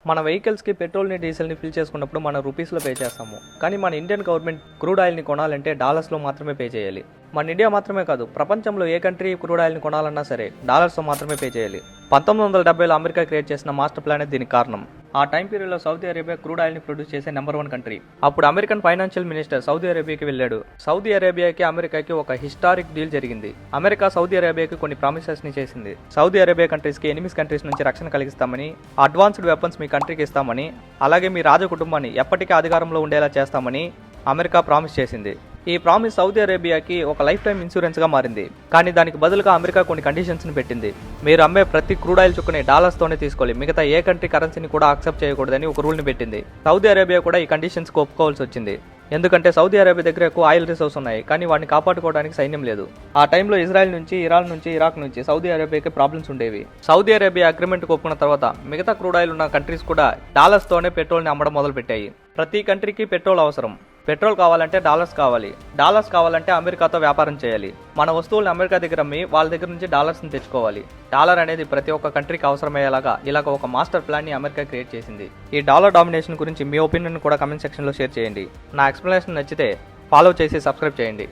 మన వెహికల్స్కి పెట్రోల్ని డీజిల్ని ఫిల్ చేసుకున్నప్పుడు మనం రూపీస్లో పే చేస్తాము. కానీ మన ఇండియన్ గవర్నమెంట్ క్రూడ్ ఆయిల్ని కొనాలంటే డాలర్స్లో మాత్రమే పే చేయాలి. మన ఇండియా మాత్రమే కాదు, ప్రపంచంలో ఏ కంట్రీ క్రూడ్ ఆయిల్ని కొనాలన్నా సరే డాలర్స్తో మాత్రమే పే చేయాలి. 1970లో అమెరికా క్రియేట్ చేసిన మాస్టర్ ప్లాన్ దీనికి కారణం. ఆ టైం పీరియడ్లో సౌదీ అరేబియా క్రూడ్ ఆయిల్ని ప్రొడ్యూస్ చేసే నెంబర్ 1 కంట్రీ. అప్పుడు అమెరికన్ ఫైనాన్షియల్ మినిస్టర్ సౌదీ అరేబియాకి వెళ్ళాడు. సౌదీ అరేబియాకి అమెరికాకి ఒక హిస్టారిక్ డీల్ జరిగింది. అమెరికా సౌదీ అరేబియాకి కొన్ని ప్రామిసెస్ ని చేసింది. సౌదీ అరేబియా కంట్రీస్కి ఎనిమిస్ కంట్రీస్ నుంచి రక్షణ కలిగిస్తామని, అడ్వాన్స్డ్ వెపన్స్ మీ కంట్రీకి ఇస్తామని, అలాగే మీ రాజ కుటుంబాన్ని ఎప్పటికీ అధికారంలో ఉండేలా చేస్తామని అమెరికా ప్రామిస్ చేసింది. ఈ ప్రామిస్ సౌదీ అరేబియాకి ఒక లైఫ్ టైం ఇన్సూరెన్స్ గా మారింది. కానీ దానికి బదులుగా అమెరికా కొన్ని కండిషన్స్ ని పెట్టింది. మీరు అమ్మే ప్రతి క్రూడ్ ఆయిల్ చుక్కని డాలర్స్ తోనే తీసుకోవాలి, మిగతా ఏ కంట్రీ కరెన్సీని కూడా యాక్సెప్ట్ చేయకూడదని ఒక రూల్ ని పెట్టింది. సౌదీ అరేబియా కూడా ఈ కండిషన్స్ కు ఒప్పుకోవాల్సి వచ్చింది. ఎందుకంటే సౌదీ అరేబియా దగ్గర ఎక్కువ ఆయిల్ రిసోర్స్ ఉన్నాయి, కానీ వాటిని కాపాడుకోవడానికి సైన్యం లేదు. ఆ టైంలో ఇజ్రాయెల్ నుంచి, ఇరాన్ నుంచి, ఇరాక్ నుంచి సౌదీ అరేబియాకి ప్రాబ్లమ్స్ ఉండేవి. సౌదీ అరేబియా అగ్రిమెంట్ ఒప్పుకున్న తర్వాత మిగతా క్రూడ్ ఆయిల్ ఉన్న కంట్రీస్ కూడా డాలర్స్ తోనే పెట్రోల్ ని అమ్మడం మొదలు పెట్టాయి. ప్రతి కంట్రీకి పెట్రోల్ అవసరం. పెట్రోల్ కావాలంటే డాలర్స్ కావాలి. డాలర్స్ కావాలంటే అమెరికాతో వ్యాపారం చేయాలి. మన వస్తువులను అమెరికా దగ్గర అమ్మి వాళ్ళ దగ్గర నుంచి డాలర్స్ని తెచ్చుకోవాలి. డాలర్ అనేది ప్రతి ఒక్క కంట్రీకి అవసరమయ్యేలాగా ఇలాగ ఒక మాస్టర్ ప్లాన్ ని అమెరికా క్రియేట్ చేసింది. ఈ డాలర్ డామినేషన్ గురించి మీ ఒపీనియన్ కూడా కమెంట్ సెక్షన్లో షేర్ చేయండి. నా ఎక్స్ప్లెనేషన్ నచ్చితే ఫాలో చేసి సబ్స్క్రైబ్ చేయండి.